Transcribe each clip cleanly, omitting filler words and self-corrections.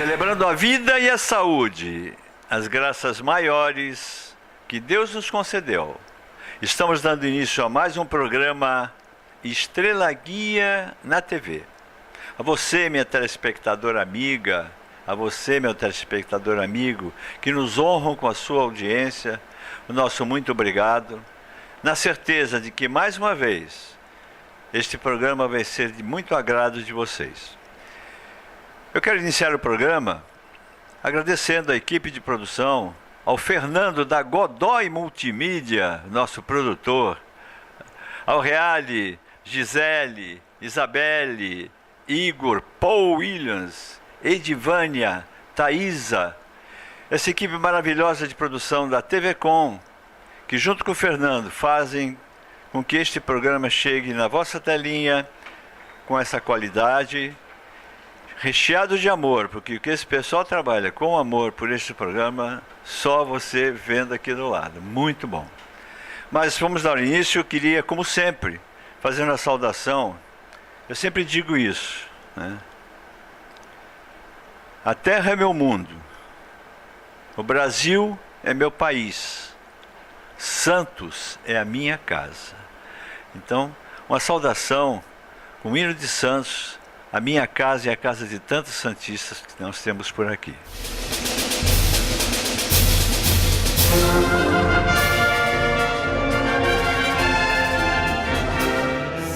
Celebrando a vida e a saúde, as graças maiores que Deus nos concedeu. Estamos dando início a mais um programa Estrela Guia na TV. A você, minha telespectadora amiga, a você, meu telespectador amigo, que nos honram com a sua audiência, o nosso muito obrigado, na certeza de que, mais uma vez, este programa vai ser de muito agrado de vocês. Eu quero iniciar o programa agradecendo a equipe de produção, ao Fernando da Godoy Multimídia, nosso produtor, ao Reale, Gisele, Isabelle, Igor, Paul Williams, Edivânia, Thaisa, essa equipe maravilhosa de produção da TV Com, que junto com o Fernando fazem com que este programa chegue na vossa telinha com essa qualidade, recheado de amor, porque o que esse pessoal trabalha com amor por este programa, só você vendo aqui do lado. Muito bom. Mas vamos dar início. Eu queria, como sempre, fazer uma saudação. Eu sempre digo isso, né? A terra é meu mundo. O Brasil é meu país. Santos é a minha casa. Então, uma saudação com o hino de Santos, a minha casa e a casa de tantos santistas que nós temos por aqui.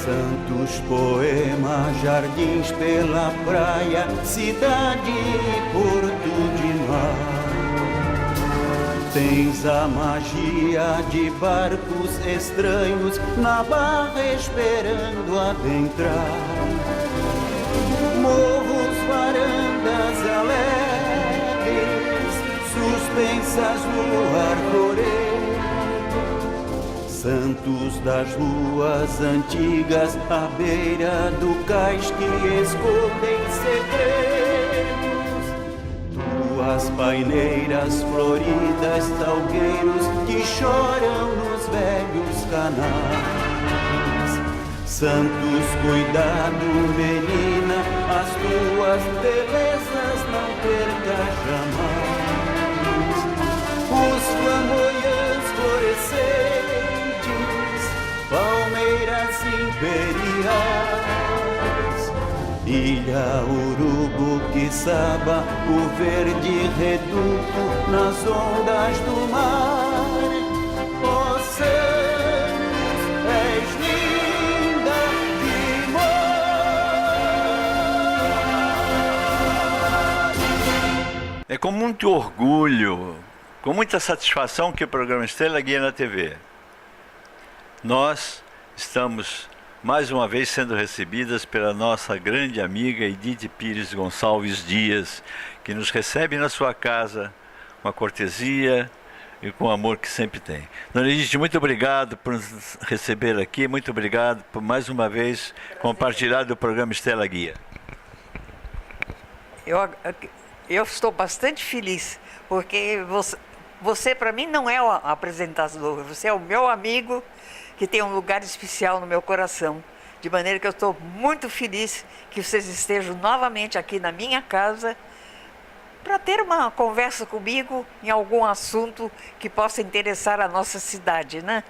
Santos, poema, jardins pela praia, cidade e porto de mar. Tens a magia de barcos estranhos na barra esperando adentrar. Morros, varandas alegres, suspensas no arvoredo. Santos das ruas antigas, à beira do cais que escondem segredos. Tuas paineiras floridas, salgueiros que choram nos velhos canais. Santos, cuidado, menina, as tuas belezas não perca jamais. Os flamboyantes florescentes, palmeiras imperiais, Ilha Urubu, Quiçaba, o verde reduto nas ondas do mar. Oh, Santos, és linda demais. É com muito orgulho, com muita satisfação que o programa Estrela Guia na TV. Nós estamos mais uma vez sendo recebidas pela nossa grande amiga Edith Pires Gonçalves Dias, que nos recebe na sua casa com a cortesia e com o amor que sempre tem. Dona Edith, muito obrigado por nos receber aqui, muito obrigado por mais uma vez compartilhar do programa Estrela Guia. Eu estou bastante feliz, porque você para mim não é o apresentador, você é o meu amigo que tem um lugar especial no meu coração. De maneira que eu estou muito feliz que vocês estejam novamente aqui na minha casa para ter uma conversa comigo em algum assunto que possa interessar a nossa cidade, né?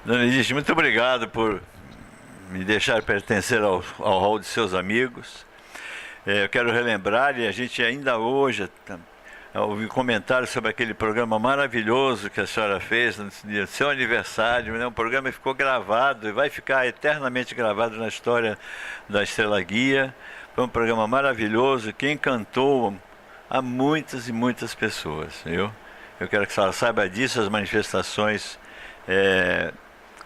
Dona Edith, muito obrigado por me deixar pertencer ao hall de seus amigos. Eu quero relembrar, e a gente ainda hoje ouvi comentários sobre aquele programa maravilhoso que a senhora fez no seu aniversário, né? Um programa que ficou gravado e vai ficar eternamente gravado na história da Estrela Guia. Foi um programa maravilhoso que encantou a muitas e muitas pessoas, viu? Eu quero que a senhora saiba disso, as manifestações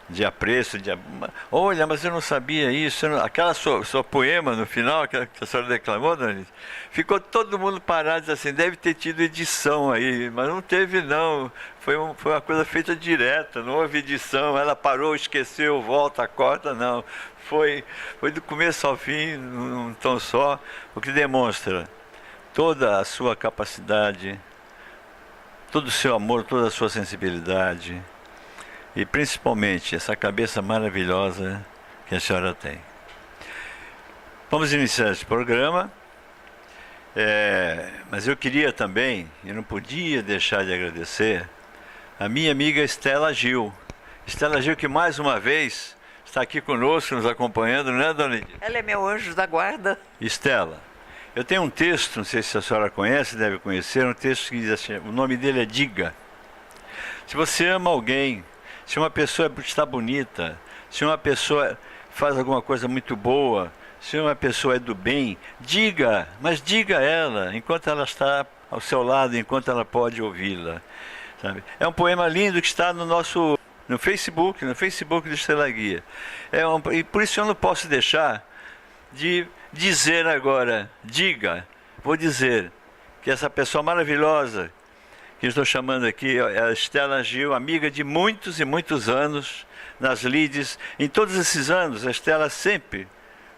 de apreço, olha, mas eu não sabia isso, aquela sua poema no final, que a senhora declamou, Dona Alice, ficou todo mundo parado, dizendo assim, deve ter tido edição aí, mas não teve não, foi uma coisa feita direta, não houve edição, ela parou, esqueceu, volta, corta, não, foi do começo ao fim, num tom só, o que demonstra toda a sua capacidade, todo o seu amor, toda a sua sensibilidade, e principalmente essa cabeça maravilhosa que a senhora tem. Vamos iniciar esse programa Mas eu queria também, eu não podia deixar de agradecer a minha amiga Estela Gil. Estela Gil, que mais uma vez está aqui conosco, nos acompanhando, né, dona Edith? Ela é meu anjo da guarda. Estela, eu tenho um texto, não sei se a senhora conhece, deve conhecer, um texto que diz assim, o nome dele é Diga. Se você ama alguém, se uma pessoa está bonita, se uma pessoa faz alguma coisa muito boa, se uma pessoa é do bem, diga, mas diga a ela, enquanto ela está ao seu lado, enquanto ela pode ouvi-la. Sabe? É um poema lindo que está no Facebook do Estrela Guia. E por isso eu não posso deixar de dizer agora, diga, vou dizer, que essa pessoa maravilhosa, que estou chamando aqui, é a Estela Gil, amiga de muitos e muitos anos, nas lides. Em todos esses anos, a Estela sempre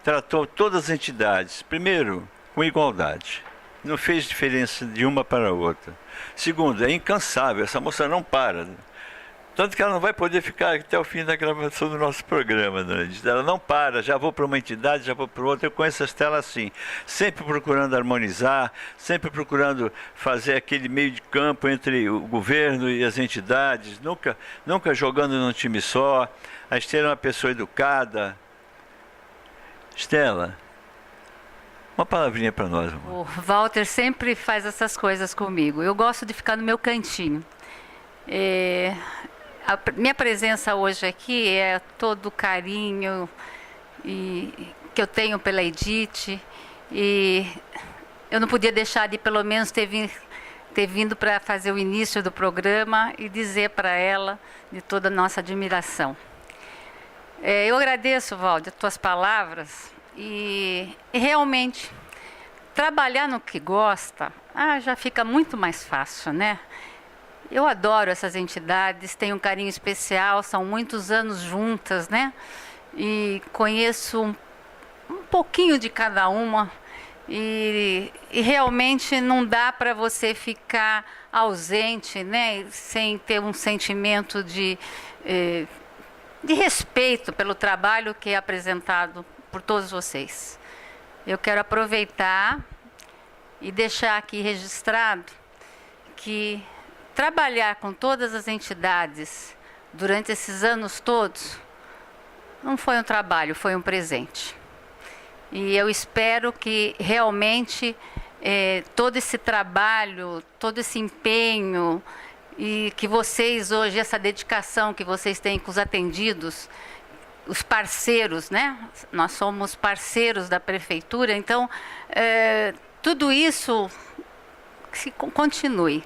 tratou todas as entidades, primeiro, com igualdade. Não fez diferença de uma para a outra. Segundo, é incansável, essa moça não para. Tanto que ela não vai poder ficar até o fim da gravação do nosso programa, dona Edith. Ela não para, já vou para uma entidade, já vou para outra. Eu conheço a Estela assim, sempre procurando harmonizar, sempre procurando fazer aquele meio de campo entre o governo e as entidades, nunca jogando num time só. A Estela é uma pessoa educada. Estela, uma palavrinha para nós, amor. O Walter sempre faz essas coisas comigo. Eu gosto de ficar no meu cantinho. A minha presença hoje aqui é todo o carinho que eu tenho pela Edith. E eu não podia deixar de, pelo menos, ter vindo para fazer o início do programa e dizer para ela de toda a nossa admiração. Eu agradeço, Valdir, as tuas palavras e realmente trabalhar no que gosta já fica muito mais fácil, né? Eu adoro essas entidades, tenho um carinho especial, são muitos anos juntas, né? E conheço um pouquinho de cada uma e realmente não dá para você ficar ausente, né? Sem ter um sentimento de respeito pelo trabalho que é apresentado por todos vocês. Eu quero aproveitar e deixar aqui registrado que trabalhar com todas as entidades durante esses anos todos não foi um trabalho, foi um presente. E eu espero que realmente todo esse trabalho, todo esse empenho e que vocês hoje, essa dedicação que vocês têm com os atendidos, os parceiros, né? Nós somos parceiros da prefeitura, então tudo isso continue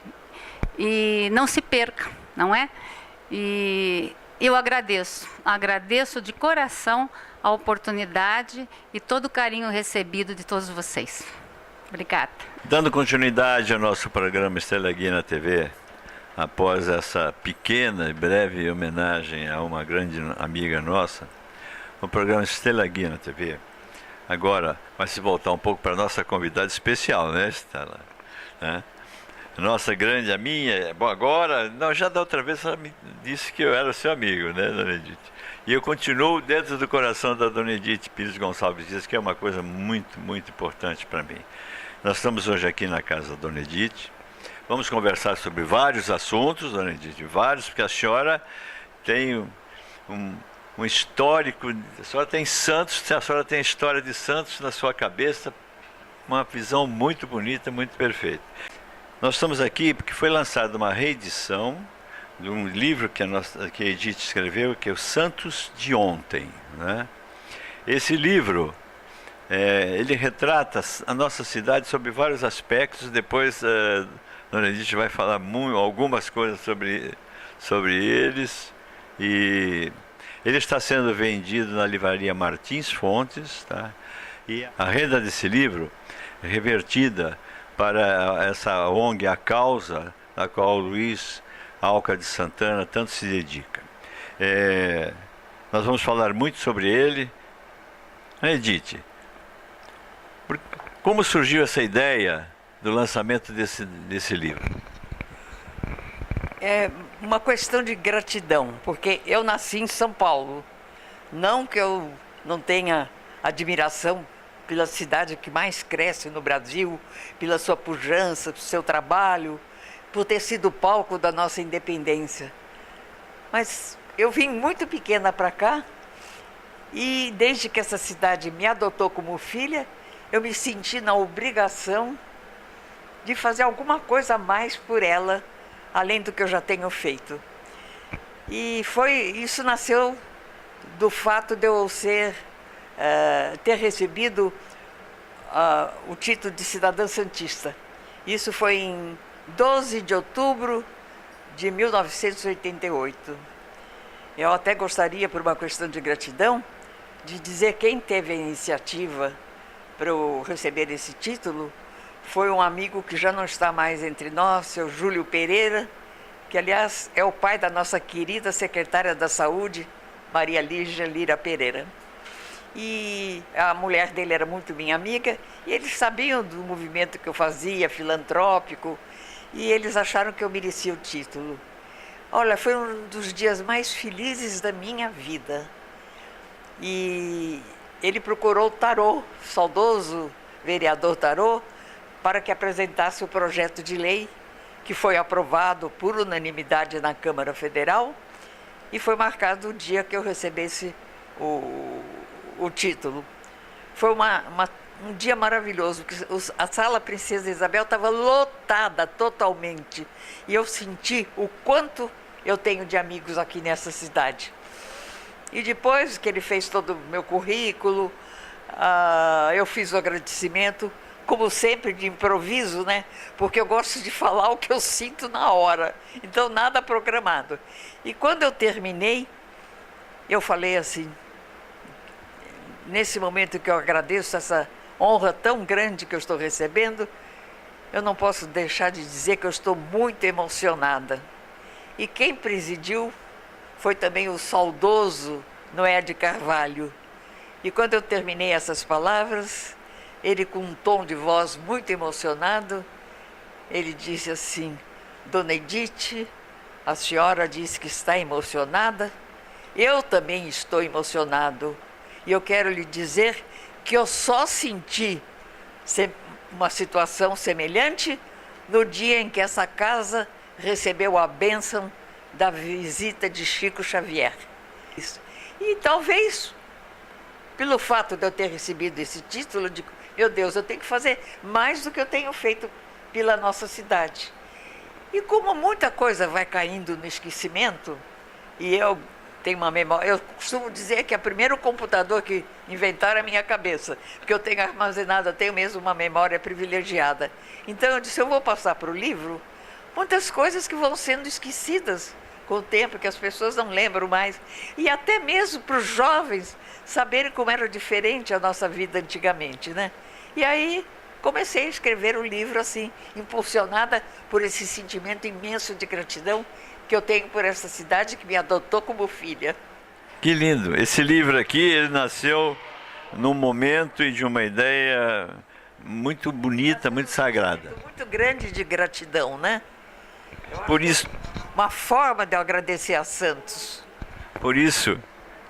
e não se perca, não é? E eu agradeço de coração a oportunidade e todo o carinho recebido de todos vocês. Obrigada. Dando continuidade ao nosso programa Estrela Guia na TV, após essa pequena e breve homenagem a uma grande amiga nossa, o programa Estrela Guia na TV agora vai se voltar um pouco para a nossa convidada especial, né, Estela? Nossa grande, a minha, bom, agora, não, já da outra vez ela me disse que eu era seu amigo, né, dona Edith? E eu continuo dentro do coração da dona Edith Pires Gonçalves Dias, que é uma coisa muito, muito importante para mim. Nós estamos hoje aqui na casa da dona Edith. Vamos conversar sobre vários assuntos, dona Edith, vários, porque a senhora tem um histórico, a senhora tem Santos, a senhora tem a história de Santos na sua cabeça, uma visão muito bonita, muito perfeita. Nós estamos aqui porque foi lançada uma reedição de um livro que a Edith escreveu, que é o Santos de Ontem, né? Esse livro, ele retrata a nossa cidade sob vários aspectos. Depois a dona Edith vai falar algumas coisas sobre eles. E ele está sendo vendido na livraria Martins Fontes, tá? E a renda desse livro é revertida para essa ONG, a causa da qual o Luiz Alca de Santana tanto se dedica. Nós vamos falar muito sobre ele. Edith, como surgiu essa ideia do lançamento desse livro? É uma questão de gratidão, porque eu nasci em São Paulo. Não que eu não tenha admiração pela cidade que mais cresce no Brasil, pela sua pujança, pelo seu trabalho, por ter sido palco da nossa independência. Mas eu vim muito pequena para cá e desde que essa cidade me adotou como filha, eu me senti na obrigação de fazer alguma coisa a mais por ela, além do que eu já tenho feito. E isso nasceu do fato de eu ter recebido o título de cidadã santista. Isso foi em 12 de outubro de 1988. Eu até gostaria, por uma questão de gratidão, de dizer quem teve a iniciativa para eu receber esse título foi um amigo que já não está mais entre nós, seu Júlio Pereira, que, aliás, é o pai da nossa querida secretária da Saúde, Maria Lígia Lira Pereira. E a mulher dele era muito minha amiga, e eles sabiam do movimento que eu fazia, filantrópico, e eles acharam que eu merecia o título. Olha, foi um dos dias mais felizes da minha vida. E ele procurou o Tarô, saudoso vereador Tarô, para que apresentasse o projeto de lei, que foi aprovado por unanimidade na Câmara Federal, e foi marcado o dia que eu recebesse o título. Foi um dia maravilhoso, porque a Sala Princesa Isabel estava lotada totalmente, e eu senti o quanto eu tenho de amigos aqui nessa cidade. E depois que ele fez todo o meu currículo, eu fiz o agradecimento, como sempre, de improviso, né? Porque eu gosto de falar o que eu sinto na hora, então nada programado. E quando eu terminei, eu falei assim, nesse momento que eu agradeço essa honra tão grande que eu estou recebendo, eu não posso deixar de dizer que eu estou muito emocionada. E quem presidiu foi também o saudoso Noé de Carvalho. E quando eu terminei essas palavras, ele, com um tom de voz muito emocionado, ele disse assim: Dona Edith, a senhora disse que está emocionada, eu também estou emocionado. E eu quero lhe dizer que eu só senti uma situação semelhante no dia em que essa casa recebeu a bênção da visita de Chico Xavier. E talvez, pelo fato de eu ter recebido esse título, de meu Deus, eu tenho que fazer mais do que eu tenho feito pela nossa cidade. E como muita coisa vai caindo no esquecimento, e eu tenho uma memória, eu costumo dizer que é o primeiro computador que inventaram a minha cabeça, porque eu tenho armazenado, eu tenho mesmo uma memória privilegiada. Então eu disse, eu vou passar para o livro muitas coisas que vão sendo esquecidas com o tempo, que as pessoas não lembram mais, e até mesmo para os jovens saberem como era diferente a nossa vida antigamente, né? E aí comecei a escrever o livro assim, impulsionada por esse sentimento imenso de gratidão que eu tenho por essa cidade que me adotou como filha. Que lindo! Esse livro aqui, ele nasceu num momento e de uma ideia muito bonita, muito sagrada. Muito grande de gratidão, né? Por isso, uma forma de eu agradecer a Santos. Por isso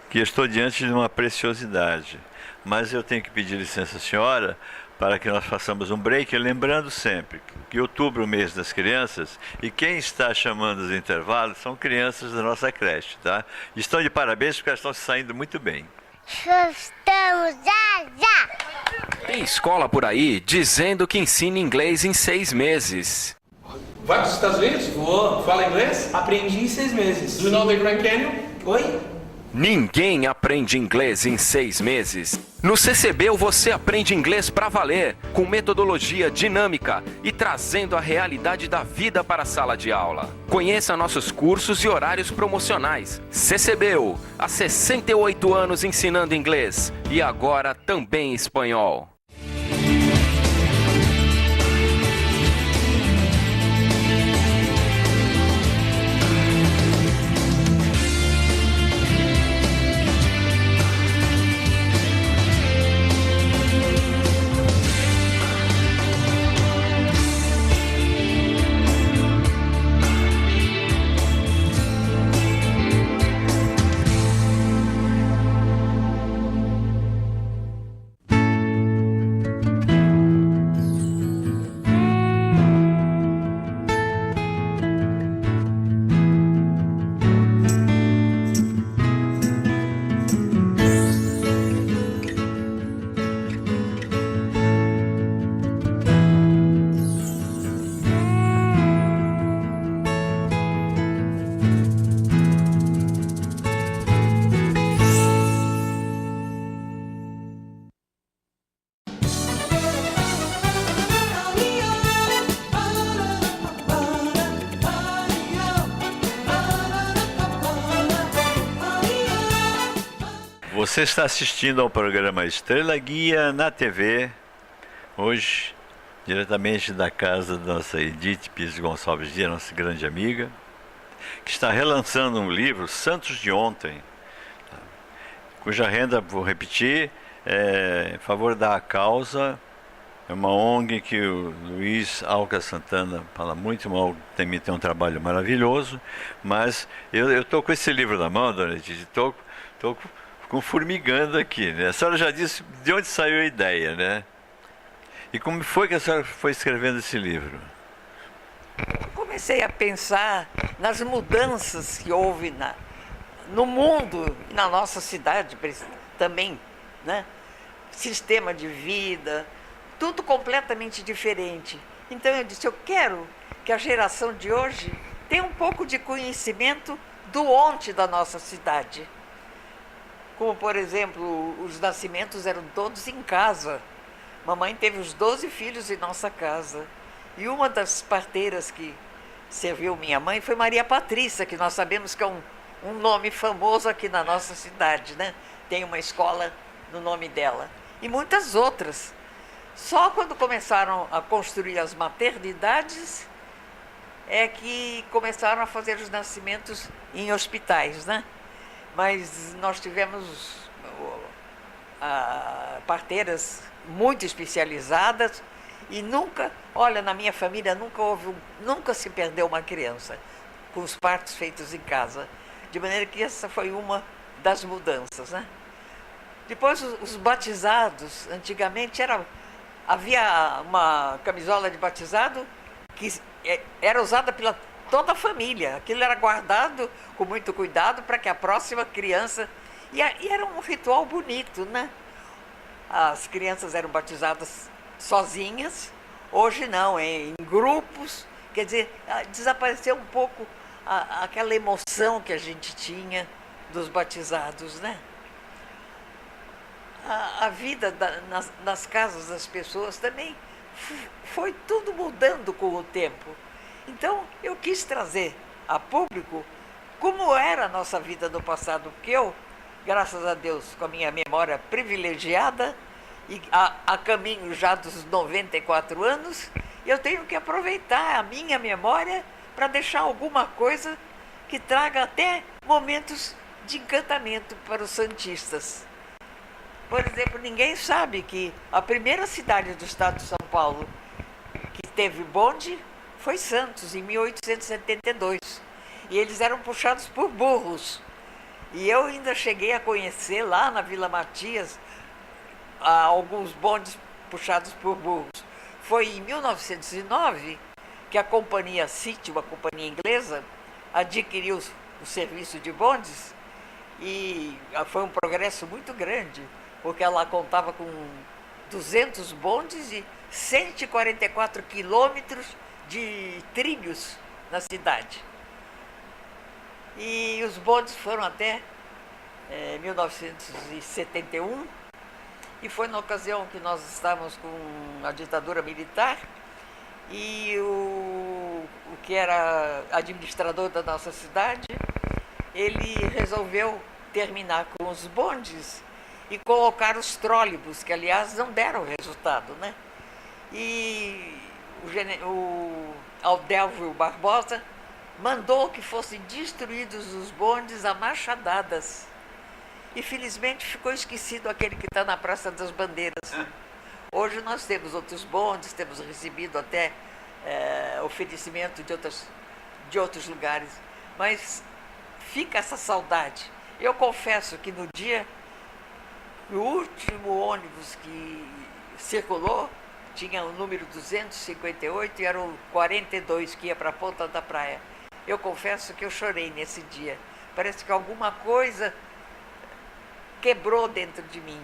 que eu estou diante de uma preciosidade. Mas eu tenho que pedir licença à senhora para que nós façamos um break, lembrando sempre que outubro é o mês das crianças e quem está chamando os intervalos são crianças da nossa creche, tá? Estão de parabéns porque elas estão se saindo muito bem. Estamos já! Tem escola por aí dizendo que ensina inglês em 6 meses. Vai para os Estados Unidos? Vou. Fala inglês? Aprendi em 6 meses. Do you know the Grand Canyon? Oi? Ninguém aprende inglês em 6 meses. No CCBU você aprende inglês pra valer, com metodologia dinâmica e trazendo a realidade da vida para a sala de aula. Conheça nossos cursos e horários promocionais. CCBU, há 68 anos ensinando inglês e agora também espanhol. Você está assistindo ao programa Estrela Guia na TV, hoje, diretamente da casa da nossa Edith Pires Gonçalves Dias, nossa grande amiga, que está relançando um livro, Santos de Ontem, cuja renda, vou repetir, é em favor da causa. É uma ONG que o Luiz Alca Santana fala muito mal, também tem um trabalho maravilhoso, mas eu estou com esse livro na mão, dona Edith, estou com formigando aqui, né? A senhora já disse de onde saiu a ideia, né? E como foi que a senhora foi escrevendo esse livro? Comecei a pensar nas mudanças que houve no mundo e na nossa cidade também, né? Sistema de vida, tudo completamente diferente. Então eu disse, eu quero que a geração de hoje tenha um pouco de conhecimento do ontem da nossa cidade. Como, por exemplo, os nascimentos eram todos em casa. Mamãe teve os 12 filhos em nossa casa. E uma das parteiras que serviu minha mãe foi Maria Patrícia, que nós sabemos que é um nome famoso aqui na nossa cidade, né? Tem uma escola no nome dela. E muitas outras. Só quando começaram a construir as maternidades é que começaram a fazer os nascimentos em hospitais, né? Mas nós tivemos parteiras muito especializadas e nunca, olha, na minha família nunca se perdeu uma criança com os partos feitos em casa. De maneira que essa foi uma das mudanças, né? Depois os batizados, antigamente havia uma camisola de batizado que era usada pela toda a família. Aquilo era guardado com muito cuidado para que a próxima criança... E era um ritual bonito, né? As crianças eram batizadas sozinhas, hoje não, em grupos. Quer dizer, desapareceu um pouco aquela emoção que a gente tinha dos batizados, né? A vida nas casas das pessoas também foi tudo mudando com o tempo. Então, eu quis trazer a público como era a nossa vida no passado, porque eu, graças a Deus, com a minha memória privilegiada, e a caminho já dos 94 anos, eu tenho que aproveitar a minha memória para deixar alguma coisa que traga até momentos de encantamento para os santistas. Por exemplo, ninguém sabe que a primeira cidade do estado de São Paulo que teve bonde foi Santos, em 1872. E eles eram puxados por burros. E eu ainda cheguei a conhecer lá na Vila Matias alguns bondes puxados por burros. Foi em 1909 que a companhia City, uma companhia inglesa, adquiriu o serviço de bondes e foi um progresso muito grande, porque ela contava com 200 bondes e 144 quilômetros de trilhos na cidade. E os bondes foram até 1971, e foi na ocasião que nós estávamos com a ditadura militar, e o que era administrador da nossa cidade, ele resolveu terminar com os bondes e colocar os trólebus, que aliás não deram resultado, né? E o Aldelvio Barbosa mandou que fossem destruídos os bondes a machadadas. E felizmente ficou esquecido aquele que está na Praça das Bandeiras. Hoje nós temos outros bondes, temos recebido até oferecimento de outros lugares, mas fica essa saudade. Eu confesso que no dia, o último ônibus que circulou tinha o número 258 e era o 42 que ia para a Ponta da Praia. Eu confesso que eu chorei nesse dia. Parece que alguma coisa quebrou dentro de mim.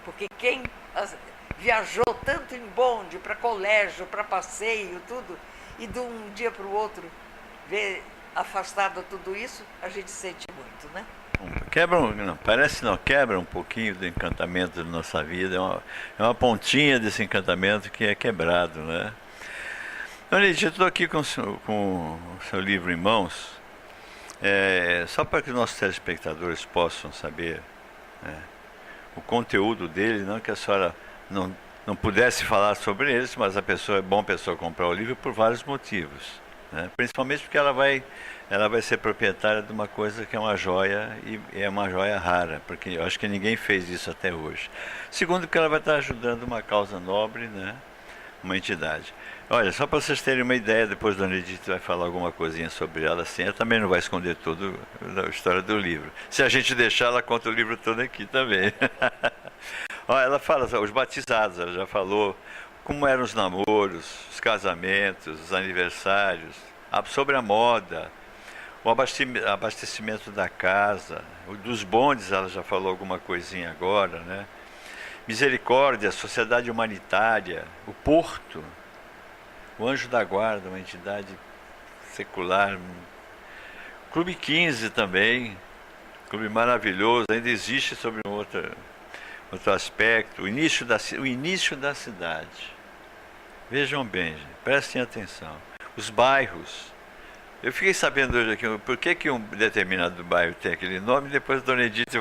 Porque quem viajou tanto em bonde, para colégio, para passeio, tudo, e de um dia para o outro, ver afastado tudo isso, a gente sente muito, né? Quebra um pouquinho do encantamento da nossa vida, é uma pontinha desse encantamento que é quebrado, né? Dona Edith, eu estou aqui com o seu livro em mãos, só para que os nossos telespectadores possam saber O conteúdo dele, não que a senhora não pudesse falar sobre eles, mas é bom a pessoa comprar o livro por vários motivos, né? Principalmente porque ela vai ser proprietária de uma coisa que é uma joia, e é uma joia rara, porque eu acho que ninguém fez isso até hoje. Segundo, que ela vai estar ajudando uma causa nobre, né? Uma entidade. Olha, só para vocês terem uma ideia, depois a Dona Edith vai falar alguma coisinha sobre ela, assim, ela também não vai esconder tudo da história do livro. Se a gente deixar, ela conta o livro todo aqui também. Olha, ela fala, os batizados, ela já falou como eram os namoros, os casamentos, os aniversários, sobre a moda, o abastecimento da casa, dos bondes, ela já falou alguma coisinha agora, né? Misericórdia, sociedade humanitária, o Porto, o Anjo da Guarda, uma entidade secular, Clube 15 também, clube maravilhoso, ainda existe sobre um outro aspecto, o início da cidade. Vejam bem, gente, prestem atenção. Os bairros. Eu fiquei sabendo hoje aqui por que um determinado bairro tem aquele nome, e depois a Dona Edith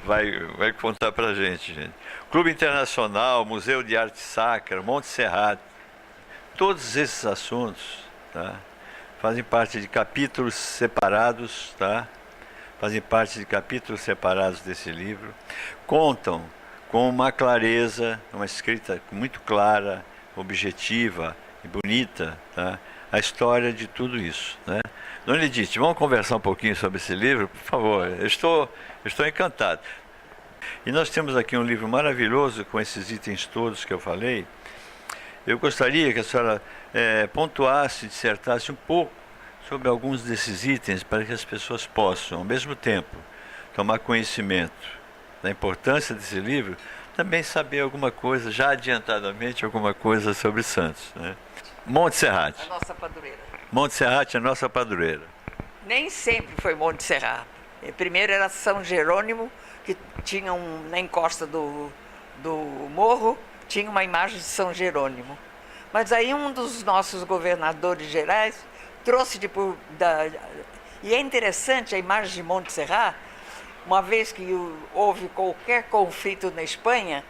vai contar pra gente. Clube Internacional, Museu de Arte Sacra, Monte Serrato. Todos esses assuntos, tá, fazem parte de capítulos separados, tá? Fazem parte de capítulos separados desse livro. Contam com uma clareza, uma escrita muito clara, objetiva e bonita, tá? A história de tudo isso, né? Dona Edith, vamos conversar um pouquinho sobre esse livro, por favor. Eu estou encantado. E nós temos aqui um livro maravilhoso com esses itens todos que eu falei. Eu gostaria que a senhora pontuasse, dissertasse um pouco sobre alguns desses itens para que as pessoas possam, ao mesmo tempo, tomar conhecimento da importância desse livro, também saber alguma coisa, já adiantadamente, alguma coisa sobre Santos, né? Monte Serrato. A nossa padroeira. Monte Serrato é a nossa padroeira. Nem sempre foi Monte Serrato. Primeiro era São Jerônimo, que tinha na encosta do morro, tinha uma imagem de São Jerônimo. Mas aí um dos nossos governadores gerais trouxe e é interessante a imagem de Monte Serrato, uma vez que houve qualquer conflito na Espanha,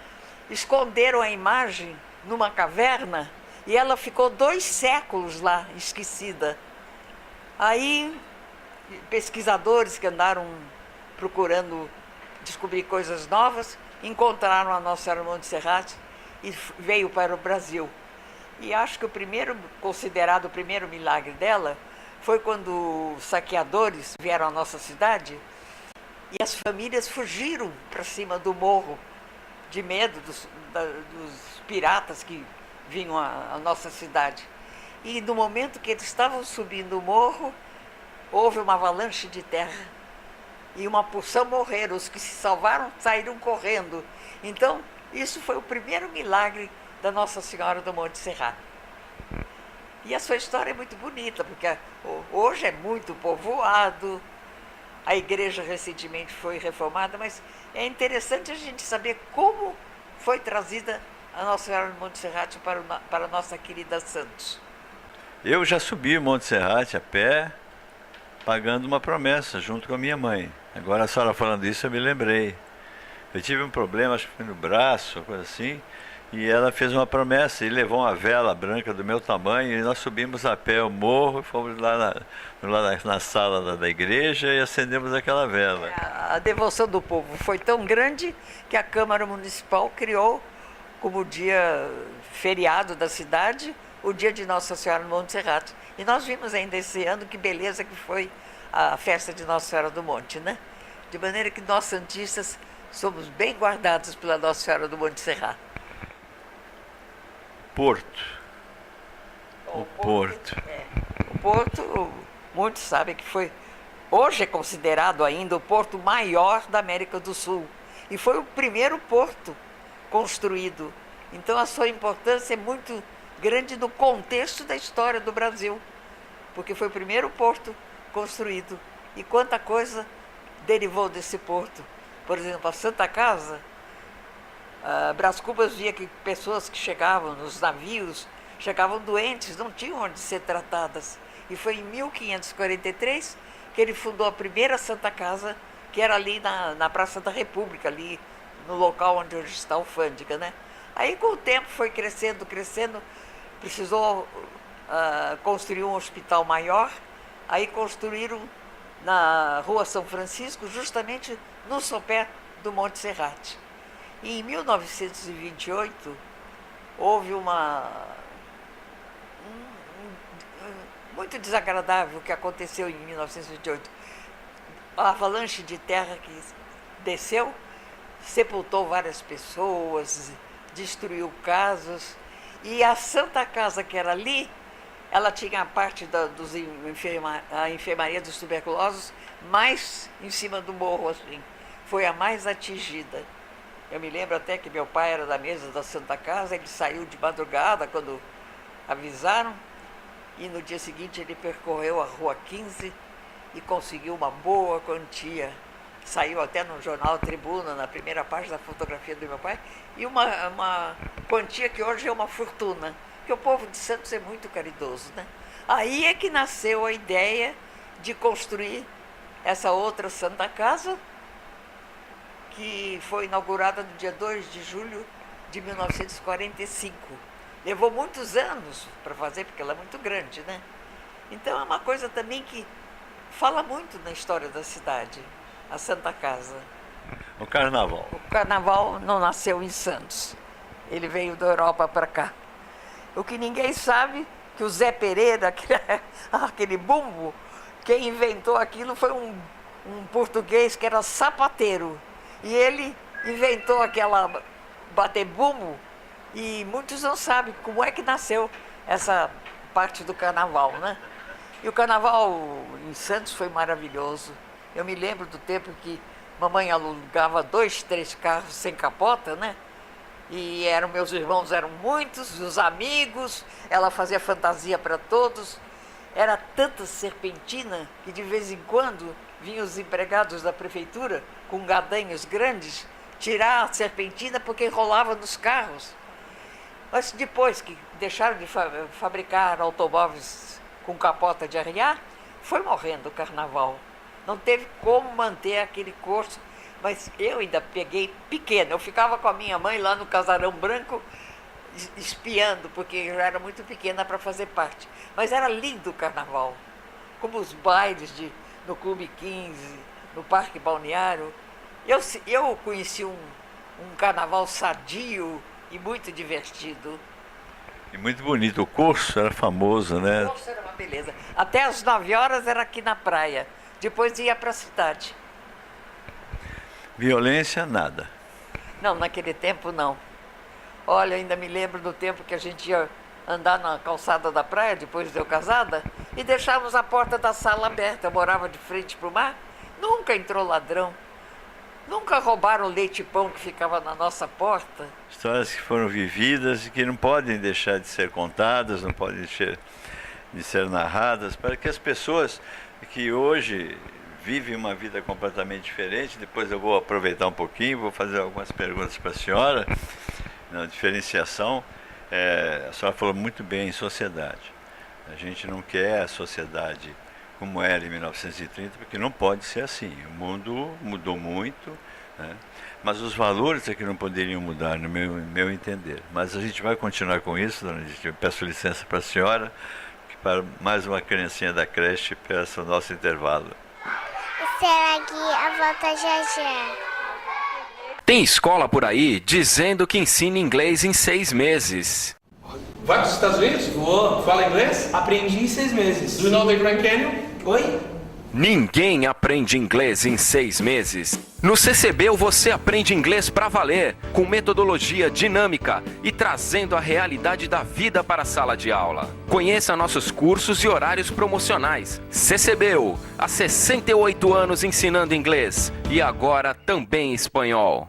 esconderam a imagem numa caverna e ela ficou 2 séculos lá, esquecida. Aí, pesquisadores que andaram procurando descobrir coisas novas, encontraram a Nossa Senhora Monte Serrato e veio para o Brasil. E acho que considerado o primeiro milagre dela foi quando os saqueadores vieram à nossa cidade e as famílias fugiram para cima do morro, de medo dos piratas que vinham à nossa cidade. E no momento que eles estavam subindo o morro, houve uma avalanche de terra e uma porção morreram. Os que se salvaram saíram correndo. Então, isso foi o primeiro milagre da Nossa Senhora do Monte Serrato. E a sua história é muito bonita, porque hoje é muito povoado, a igreja recentemente foi reformada, mas é interessante a gente saber como foi trazida a Nossa Senhora do Monte Serrato para a nossa querida Santos. Eu já subi o Monte Serrato a pé, pagando uma promessa junto com a minha mãe. Agora a senhora falando isso, eu me lembrei. Eu tive um problema, acho que foi no braço, coisa assim, e ela fez uma promessa e levou uma vela branca do meu tamanho e nós subimos a pé o morro, fomos lá na sala da igreja e acendemos aquela vela. A devoção do povo foi tão grande que a Câmara Municipal criou como dia feriado da cidade o dia de Nossa Senhora do Monte Serrato. E nós vimos ainda esse ano que beleza que foi a festa de Nossa Senhora do Monte, né? De maneira que nós santistas somos bem guardados pela Nossa Senhora do Monte Serrato. Porto. O Porto. O Porto, muitos sabem que hoje é considerado ainda o porto maior da América do Sul. E foi o primeiro porto construído. Então a sua importância é muito grande no contexto da história do Brasil, porque foi o primeiro porto construído. E quanta coisa derivou desse porto. Por exemplo, a Santa Casa, Brás Cubas via que pessoas que chegavam nos navios chegavam doentes, não tinham onde ser tratadas. E foi em 1543 que ele fundou a primeira Santa Casa que era ali na Praça da República, ali no local onde hoje está a alfândega, né? Aí com o tempo foi crescendo, precisou construir um hospital maior, aí construíram na Rua São Francisco, justamente no sopé do Monte Serrate. E em 1928 houve muito desagradável que aconteceu em 1928. A avalanche de terra que desceu, sepultou várias pessoas, destruiu casas. E a Santa Casa, que era ali, ela tinha a parte a enfermaria dos tuberculosos mais em cima do morro, assim. Foi a mais atingida. Eu me lembro até que meu pai era da mesa da Santa Casa, ele saiu de madrugada quando avisaram, e no dia seguinte ele percorreu a Rua 15 e conseguiu uma boa quantia. Saiu até no jornal Tribuna, na primeira página da fotografia do meu pai, e uma quantia que hoje é uma fortuna, porque o povo de Santos é muito caridoso, né? Aí é que nasceu a ideia de construir essa outra Santa Casa, que foi inaugurada no dia 2 de julho de 1945. Levou muitos anos para fazer, porque ela é muito grande, né? Então é uma coisa também que fala muito na história da cidade, a Santa Casa. O carnaval. O carnaval não nasceu em Santos, ele veio da Europa para cá. O que ninguém sabe, que o Zé Pereira, aquele bumbo, quem inventou aquilo foi um português que era sapateiro. E ele inventou aquela bater bumbo, e muitos não sabem como é que nasceu essa parte do carnaval, né? E o carnaval em Santos foi maravilhoso. Eu me lembro do tempo que mamãe alugava 2, 3 carros sem capota, né? E meus irmãos eram muitos, os amigos, ela fazia fantasia para todos. Era tanta serpentina que de vez em quando vinham os empregados da prefeitura com gadanhos grandes tirar a serpentina porque enrolava nos carros. Mas depois que deixaram de fabricar automóveis com capota de arriar, foi morrendo o carnaval. Não teve como manter aquele curso, mas eu ainda peguei pequena. Eu ficava com a minha mãe lá no Casarão Branco, espiando, porque eu já era muito pequena para fazer parte. Mas era lindo o carnaval, como os bailes no Clube 15, no Parque Balneário. Eu conheci um carnaval sadio e muito divertido. E muito bonito. O curso era famoso, né? O curso era uma beleza. Até às 9 horas era aqui na praia. Depois ia para a cidade. Violência, nada. Não, naquele tempo não. Olha, ainda me lembro do tempo que a gente ia andar na calçada da praia, depois de eu casada, e deixávamos a porta da sala aberta. Eu morava de frente para o mar. Nunca entrou ladrão. Nunca roubaram o leite e pão que ficava na nossa porta. Histórias que foram vividas e que não podem deixar de ser contadas, não podem deixar de ser narradas, para que as pessoas que hoje vivem uma vida completamente diferente, depois eu vou aproveitar um pouquinho, vou fazer algumas perguntas para a senhora, na diferenciação. A senhora falou muito bem em sociedade. A gente não quer a sociedade como era em 1930, porque não pode ser assim. O mundo mudou muito, né? Mas os valores é que não poderiam mudar, no meu entender. Mas a gente vai continuar com isso, dona Edith. Eu peço licença para a senhora, que para mais uma criancinha da creche, peço o nosso intervalo. Será que a volta já já? Tem escola por aí dizendo que ensina inglês em 6 meses. Vai para os Estados Unidos? Vou. Fala inglês? Aprendi em 6 meses. Do you know the Grand Canyon? Oi? Ninguém aprende inglês em 6 meses. No CCBU você aprende inglês pra valer, com metodologia dinâmica e trazendo a realidade da vida para a sala de aula. Conheça nossos cursos e horários promocionais. CCBU, há 68 anos ensinando inglês e agora também espanhol.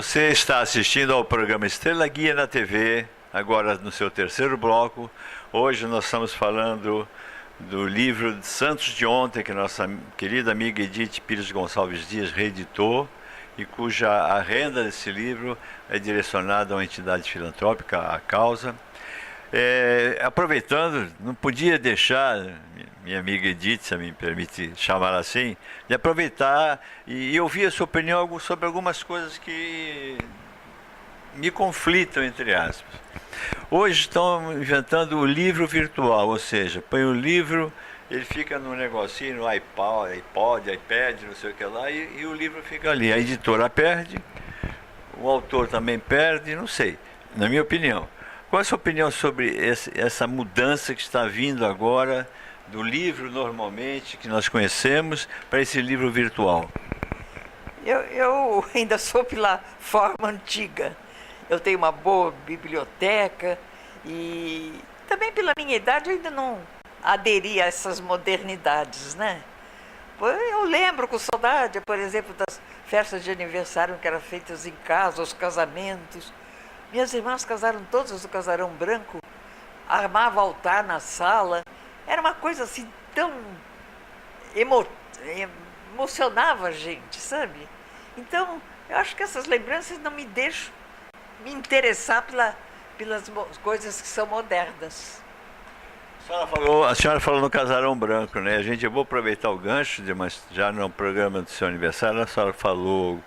Você está assistindo ao programa Estrela Guia na TV, agora no seu terceiro bloco. Hoje nós estamos falando do livro de Santos de Ontem, que nossa querida amiga Edith Pires Gonçalves Dias reeditou, e cuja a renda desse livro é direcionada a uma entidade filantrópica, a Causa. Aproveitando, não podia deixar, minha amiga Edith, se me permite chamar assim, de aproveitar e ouvir a sua opinião sobre algumas coisas que me conflitam, entre aspas. Hoje estão inventando o livro virtual, ou seja, põe o livro, ele fica num negocinho, no iPod, iPad, não sei o que lá, e o livro fica ali. A editora perde, o autor também perde, não sei, na minha opinião. Qual é a sua opinião sobre essa mudança que está vindo agora do livro normalmente, que nós conhecemos, para esse livro virtual? Eu ainda sou pela forma antiga. Eu tenho uma boa biblioteca e também pela minha idade eu ainda não aderi a essas modernidades, né? Eu lembro com saudade, por exemplo, das festas de aniversário que eram feitas em casa, os casamentos. Minhas irmãs casaram todas no casarão branco, armava altar na sala. Era uma coisa assim tão emocionava a gente, sabe? Então, eu acho que essas lembranças não me deixam me interessar pelas coisas que são modernas. A senhora falou no Casarão Branco, né? Eu vou aproveitar o gancho, mas já no programa do seu aniversário, a senhora falou,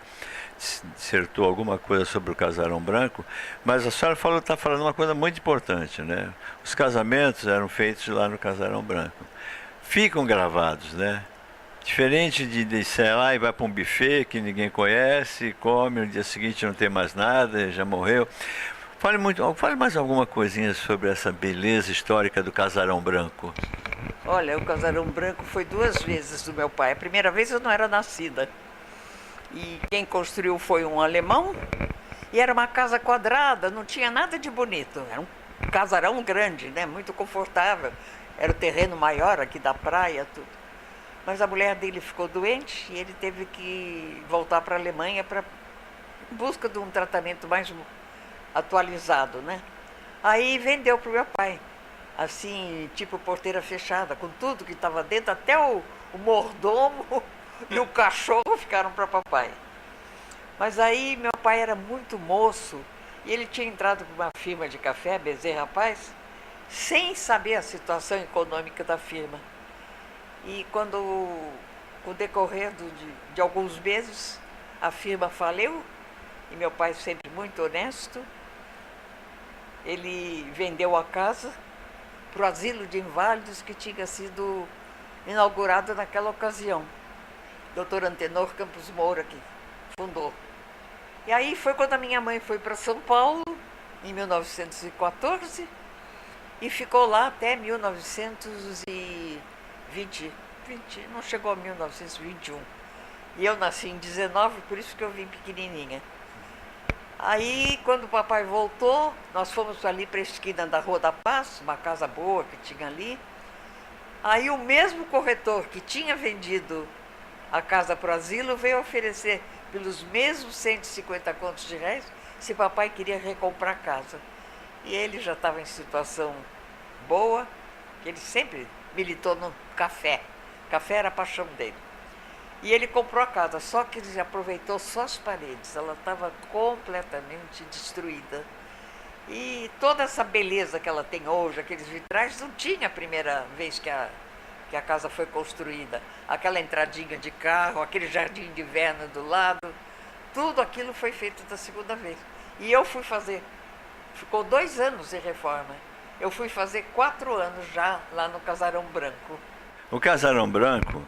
dissertou alguma coisa sobre o Casarão Branco, mas a senhora está falando uma coisa muito importante, né? Os casamentos eram feitos lá no Casarão Branco. Ficam gravados, né? Diferente de sei lá, e vai para um buffet que ninguém conhece, come, no dia seguinte não tem mais nada, já morreu. Fale mais alguma coisinha sobre essa beleza histórica do Casarão Branco. Olha, o Casarão Branco foi 2 vezes do meu pai. A primeira vez eu não era nascida. E quem construiu foi um alemão. E era uma casa quadrada, não tinha nada de bonito. Era um casarão grande, né? Muito confortável. Era o terreno maior aqui da praia, tudo. Mas a mulher dele ficou doente e ele teve que voltar para a Alemanha em busca de um tratamento mais atualizado, né? Aí vendeu para o meu pai, assim, tipo porteira fechada, com tudo que estava dentro, até o mordomo e o cachorro ficaram para papai. Mas aí meu pai era muito moço e ele tinha entrado com uma firma de café, Bezerra Paz, sem saber a situação econômica da firma. E com o decorrer de alguns meses, a firma faliu, e meu pai sempre muito honesto, ele vendeu a casa para o asilo de inválidos que tinha sido inaugurado naquela ocasião. Dr. Antenor Campos Moura, que fundou. E aí foi quando a minha mãe foi para São Paulo, em 1914, e ficou lá até 1920, não chegou a 1921. E eu nasci em 19, por isso que eu vim pequenininha. Aí, quando o papai voltou, nós fomos ali para a esquina da Rua da Paz, uma casa boa que tinha ali. Aí o mesmo corretor que tinha vendido a casa para o asilo veio oferecer pelos mesmos 150 contos de réis se papai queria recomprar a casa. E ele já estava em situação boa, ele sempre militou no café. Café era a paixão dele. E ele comprou a casa, só que ele aproveitou só as paredes, ela estava completamente destruída. E toda essa beleza que ela tem hoje, aqueles vitrais, não tinha a primeira vez que a casa foi construída. Aquela entradinha de carro, aquele jardim de inverno do lado, tudo aquilo foi feito da segunda vez. E eu fui fazer, ficou 2 anos em reforma. Eu fui fazer 4 anos já lá no Casarão Branco. O Casarão Branco,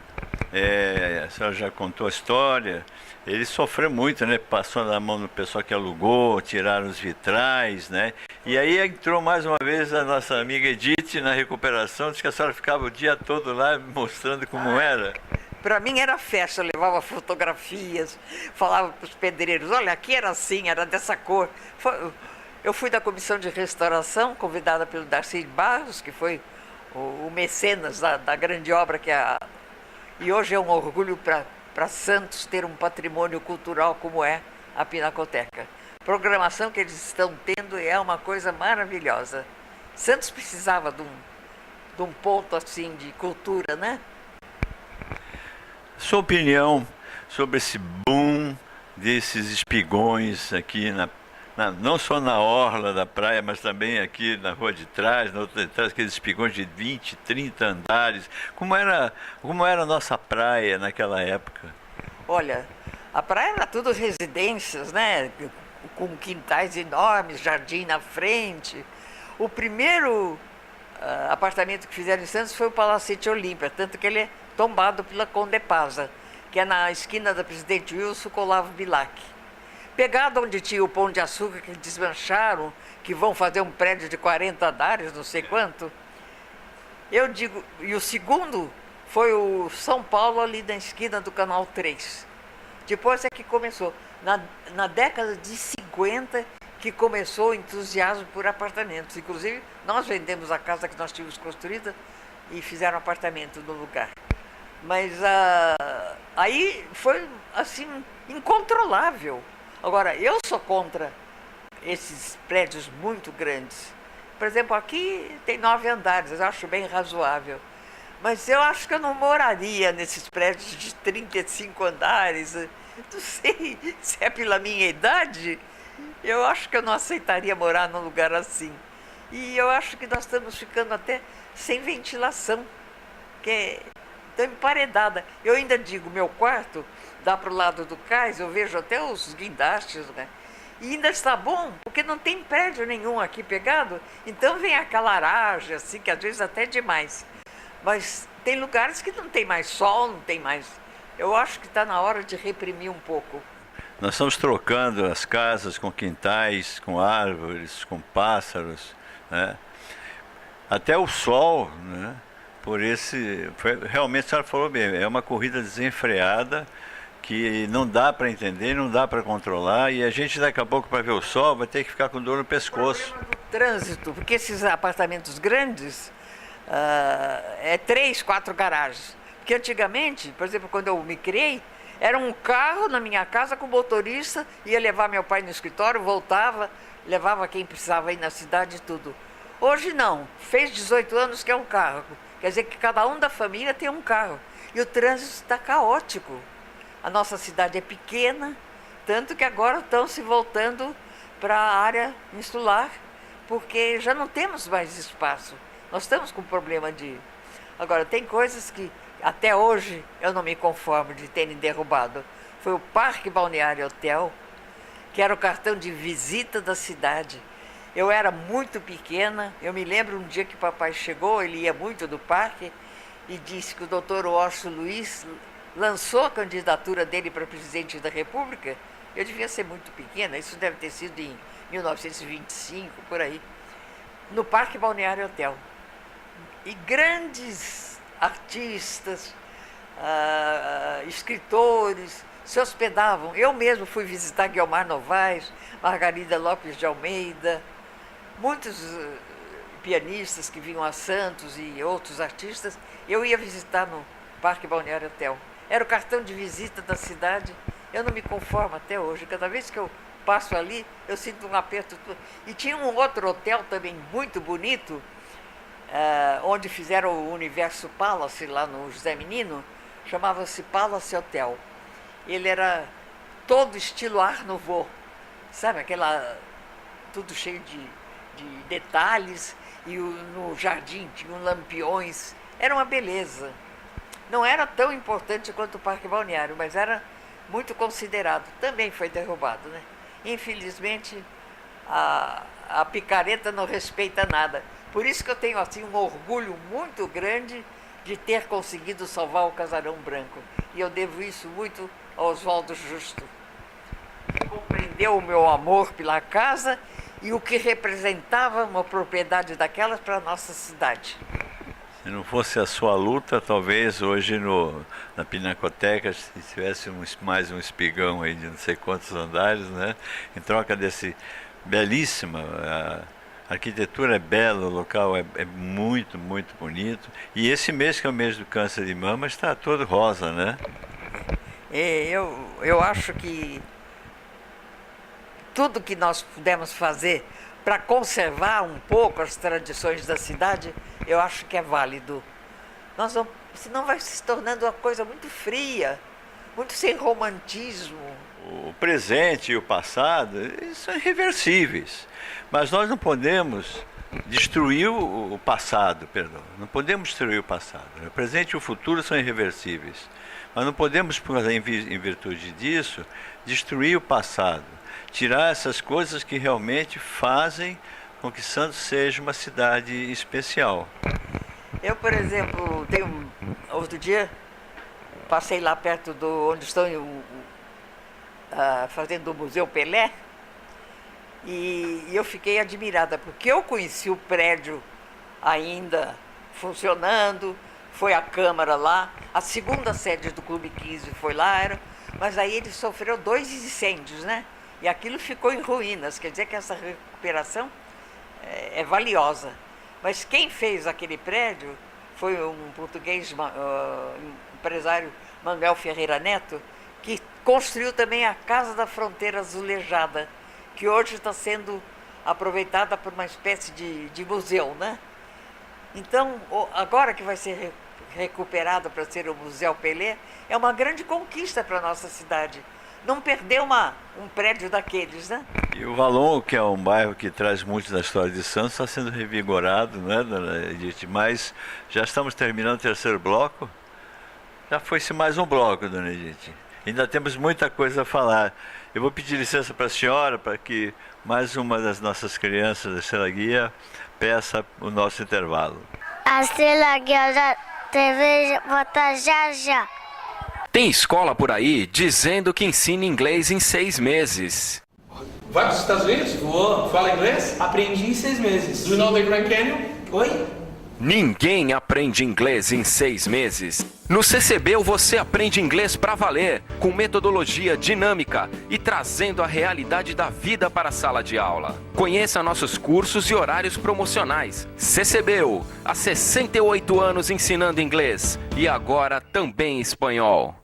a senhora já contou a história, ele sofreu muito, né? Passou na mão do pessoal que alugou, tiraram os vitrais, né? E aí entrou mais uma vez a nossa amiga Edith na recuperação, disse que a senhora ficava o dia todo lá mostrando como era. Para mim era festa, eu levava fotografias, falava para os pedreiros, olha, aqui era assim, era dessa cor. Eu fui da comissão de restauração, convidada pelo Darcy Barros, que foi o mecenas da grande obra que e hoje é um orgulho para Santos ter um patrimônio cultural como é a Pinacoteca. A programação que eles estão tendo é uma coisa maravilhosa. Santos precisava de um ponto assim de cultura, né? Sua opinião sobre esse boom desses espigões aqui não só na orla da praia, mas também aqui na rua de trás, na outra de trás, aqueles espigões de 20, 30 andares. Como era a nossa praia naquela época? Olha, a praia era tudo residências, né? Com quintais enormes, jardim na frente. O primeiro apartamento que fizeram em Santos foi o Palacete Olímpia, tanto que ele é tombado pela Conde Pasa, que é na esquina da Presidente Wilson com Olavo Bilac. Pegado onde tinha o Pão de Açúcar, que desmancharam, que vão fazer um prédio de 40 andares, não sei quanto. Eu digo, e o segundo foi o São Paulo, ali na esquina do Canal 3. Depois é que começou. Na década de 50, que começou o entusiasmo por apartamentos. Inclusive, nós vendemos a casa que nós tínhamos construída e fizeram apartamento no lugar. Mas aí foi, assim, incontrolável. Agora, eu sou contra esses prédios muito grandes. Por exemplo, aqui tem 9 andares, eu acho bem razoável. Mas eu acho que eu não moraria nesses prédios de 35 andares. Não sei se é pela minha idade, eu acho que eu não aceitaria morar num lugar assim. E eu acho que nós estamos ficando até sem ventilação, que é emparedada. Eu ainda digo, meu quarto dá para o lado do cais, eu vejo até os guindastes, né? E ainda está bom, porque não tem prédio nenhum aqui pegado, então vem aquela aragem, assim, que às vezes até é demais. Mas tem lugares que não tem mais sol, não tem mais. Eu acho que está na hora de reprimir um pouco. Nós estamos trocando as casas com quintais, com árvores, com pássaros, né? Até o sol, né? Realmente a senhora falou bem, é uma corrida desenfreada que não dá para entender, não dá para controlar, e a gente daqui a pouco, para ver o sol, vai ter que ficar com dor no pescoço. O problema do trânsito, porque esses apartamentos grandes é 3, 4 garagens. Porque antigamente, por exemplo, quando eu me criei, era um carro na minha casa com motorista, ia levar meu pai no escritório, voltava, levava quem precisava ir na cidade e tudo. Hoje não, fez 18 anos que é um carro. Quer dizer que cada um da família tem um carro. E o trânsito está caótico. A nossa cidade é pequena, tanto que agora estão se voltando para a área insular, porque já não temos mais espaço. Nós estamos com problema de... Agora, tem coisas que até hoje eu não me conformo de terem derrubado. Foi o Parque Balneário Hotel, que era o cartão de visita da cidade. Eu era muito pequena, eu me lembro um dia que o papai chegou, ele ia muito do parque, e disse que o doutor Washington Luiz lançou a candidatura dele para presidente da República. Eu devia ser muito pequena, isso deve ter sido em 1925, por aí, no Parque Balneário Hotel. E grandes artistas, escritores se hospedavam. Eu mesmo fui visitar Guiomar Novaes, Margarida Lopes de Almeida, muitos pianistas que vinham a Santos e outros artistas, eu ia visitar no Parque Balneário Hotel. Era o cartão de visita da cidade. Eu não me conformo até hoje. Cada vez que eu passo ali, eu sinto um aperto. E tinha um outro hotel também muito bonito, onde fizeram o Universo Palace, lá no José Menino, chamava-se Palace Hotel. Ele era todo estilo Art Nouveau, sabe? Tudo cheio de detalhes, e no jardim tinham lampiões. Era uma beleza. Não era tão importante quanto o Parque Balneário, mas era muito considerado. Também foi derrubado, né? Infelizmente, a picareta não respeita nada. Por isso que eu tenho assim um orgulho muito grande de ter conseguido salvar o Casarão Branco. E eu devo isso muito ao Oswaldo Justo. Compreendeu o meu amor pela casa e o que representava uma propriedade daquelas para a nossa cidade. Se não fosse a sua luta, talvez hoje na Pinacoteca, se tivesse mais um espigão aí de não sei quantos andares, né? Em troca desse belíssima, a arquitetura é bela, o local é muito, muito bonito. E esse mês, que é o mês do câncer de mama, está todo rosa, né? Eu acho que tudo que nós pudermos fazer para conservar um pouco as tradições da cidade, eu acho que é válido. Senão vai se tornando uma coisa muito fria, muito sem romantismo. O presente e o passado eles são irreversíveis, mas nós não podemos destruir o passado, perdão. Não podemos destruir o passado. O presente e o futuro são irreversíveis, mas não podemos, em virtude disso, destruir o passado, tirar essas coisas que realmente fazem com que Santos seja uma cidade especial. Eu, por exemplo, outro dia passei lá perto do onde estão fazendo o Museu Pelé, e eu fiquei admirada, porque eu conheci o prédio ainda funcionando, foi a Câmara lá, a segunda sede do Clube 15 foi lá, mas aí ele sofreu 2 incêndios, né? E aquilo ficou em ruínas, quer dizer que essa recuperação é valiosa. Mas quem fez aquele prédio foi um português, empresário, Manuel Ferreira Neto, que construiu também a Casa da Fronteira Azulejada, que hoje está sendo aproveitada por uma espécie de museu, né? Então, agora que vai ser recuperada para ser o Museu Pelé, é uma grande conquista para a nossa cidade. Não perder um prédio daqueles, né? E o Valon, que é um bairro que traz muito da história de Santos, está sendo revigorado, né, dona Edith? Mas já estamos terminando o terceiro bloco. Já foi-se mais um bloco, dona Edith. Ainda temos muita coisa a falar. Eu vou pedir licença para a senhora para que mais uma das nossas crianças da Estrela Guia peça o nosso intervalo. A Estrela Guia da TV volta já já. Tem escola por aí dizendo que ensina inglês em 6 meses. Vai para os Estados Unidos? Vou. Fala inglês? Aprendi em 6 meses. Do you know the Grand Canyon? Oi? Ninguém aprende inglês em 6 meses. No CCB você aprende inglês pra valer, com metodologia dinâmica e trazendo a realidade da vida para a sala de aula. Conheça nossos cursos e horários promocionais. CCBU, há 68 anos ensinando inglês e agora também espanhol.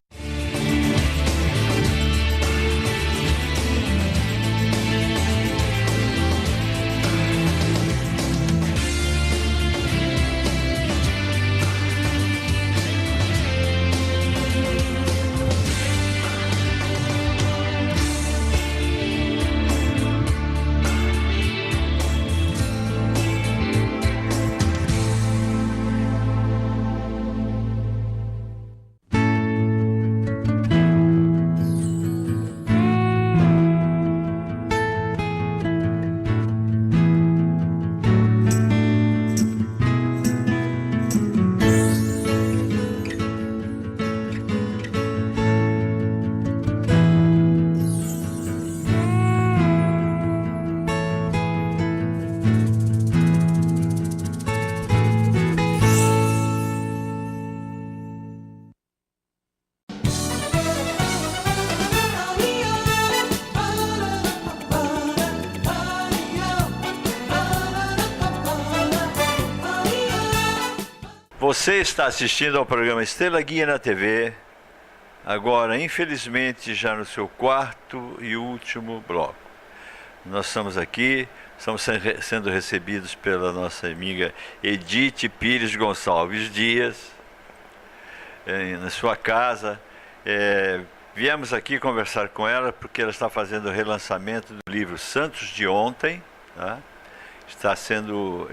Você está assistindo ao programa Estrela Guia na TV, agora, infelizmente, já no seu quarto e último bloco. Nós estamos aqui, estamos sendo recebidos pela nossa amiga Edith Pires Gonçalves Dias, na sua casa. Viemos aqui conversar com ela porque ela está fazendo o relançamento do livro Santos de Ontem, tá? Está sendo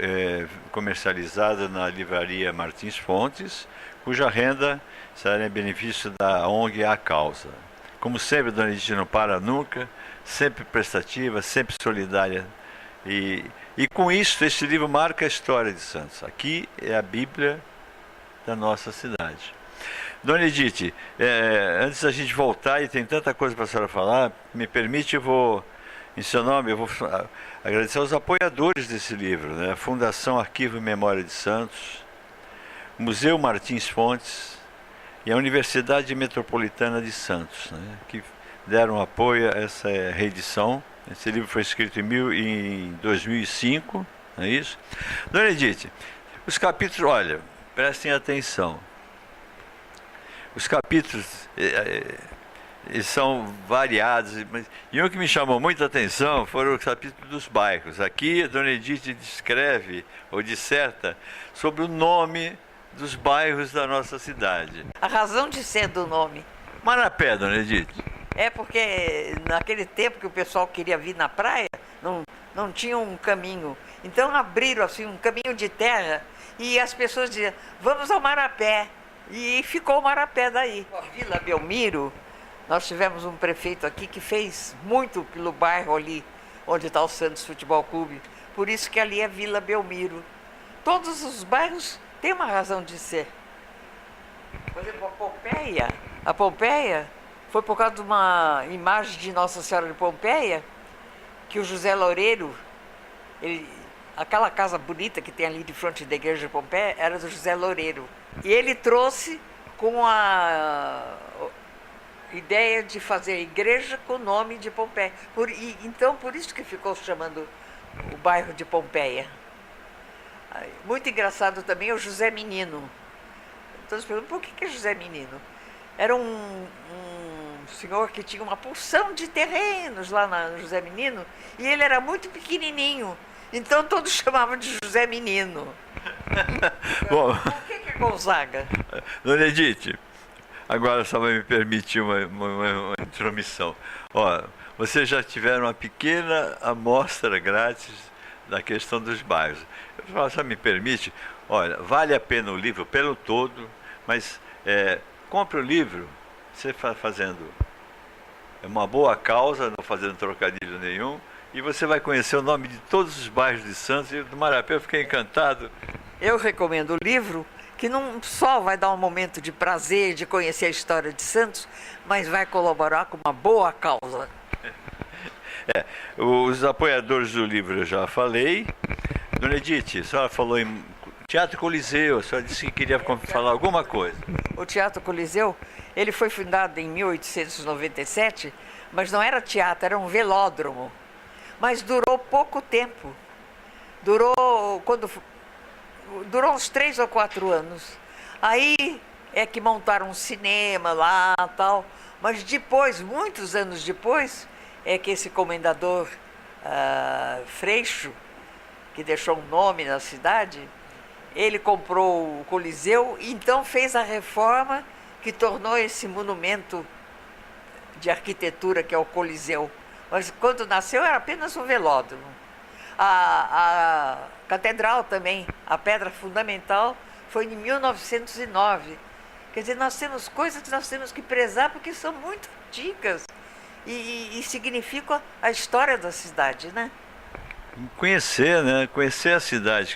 comercializada na livraria Martins Fontes, cuja renda será em benefício da ONG A Causa. Como sempre, dona Edith não para nunca, sempre prestativa, sempre solidária. E com isso, esse livro marca a história de Santos. Aqui é a Bíblia da nossa cidade. Dona Edith, antes da gente voltar, e tem tanta coisa para a senhora falar, me permite, em seu nome, eu vou agradecer aos apoiadores desse livro, né? A Fundação Arquivo e Memória de Santos, o Museu Martins Fontes e a Universidade Metropolitana de Santos, né? Que deram apoio a essa reedição. Esse livro foi escrito em 2005, não é isso? Dona Edith, os capítulos, olha, prestem atenção. Os capítulos, e são variados. E um que me chamou muita atenção foram os capítulos dos bairros. Aqui a Dona Edith descreve ou disserta sobre o nome dos bairros da nossa cidade. A razão de ser do nome Marapé, Dona Edith. é porque naquele tempo que o pessoal queria vir na praia, não tinha um caminho. Então abriram assim um caminho de terra e as pessoas diziam, vamos ao Marapé. E ficou o Marapé daí. A Vila Belmiro, nós tivemos um prefeito aqui que fez muito pelo bairro ali, onde está o Santos Futebol Clube. Por isso que ali é Vila Belmiro. Todos os bairros têm uma razão de ser. Por exemplo, a Pompeia foi por causa de uma imagem de Nossa Senhora de Pompeia, que o José Loureiro, aquela casa bonita que tem ali de frente da igreja de Pompeia, era do José Loureiro. E ele trouxe com a ideia de fazer a igreja com o nome de Pompeia. Então, por isso que ficou chamando o bairro de Pompeia. Muito engraçado também é o José Menino. Todos perguntam, por que é José Menino? Era um senhor que tinha uma porção de terrenos lá no José Menino, e ele era muito pequenininho. Então todos chamavam de José Menino. Bom, Por que é Gonzaga? Dona Edith, agora só vai me permitir uma intromissão. Ó, vocês já tiveram uma pequena amostra grátis da questão dos bairros. Só me permite, olha, vale a pena o livro pelo todo, mas compre o livro, você fazendo uma boa causa, não fazendo trocadilho nenhum, e você vai conhecer o nome de todos os bairros de Santos. E do Marapé eu fiquei encantado. Eu recomendo o livro, que não só vai dar um momento de prazer de conhecer a história de Santos, mas vai colaborar com uma boa causa. Os apoiadores do livro eu já falei. Dona Edith, a senhora falou em Teatro Coliseu, a senhora disse que queria falar alguma coisa. O Teatro Coliseu, ele foi fundado em 1897, mas não era teatro, era um velódromo. Mas durou pouco tempo. Durou uns 3 ou 4 anos. Aí é que montaram um cinema lá e tal. Mas depois, muitos anos depois, é que esse comendador Freixo, que deixou um nome na cidade, ele comprou o Coliseu e então fez a reforma que tornou esse monumento de arquitetura que é o Coliseu. Mas quando nasceu era apenas um velódromo. A catedral também, a pedra fundamental, foi em 1909. Quer dizer, nós temos coisas que nós temos que prezar porque são muito antigas e significam a história da cidade, né? Conhecer, né? Conhecer a cidade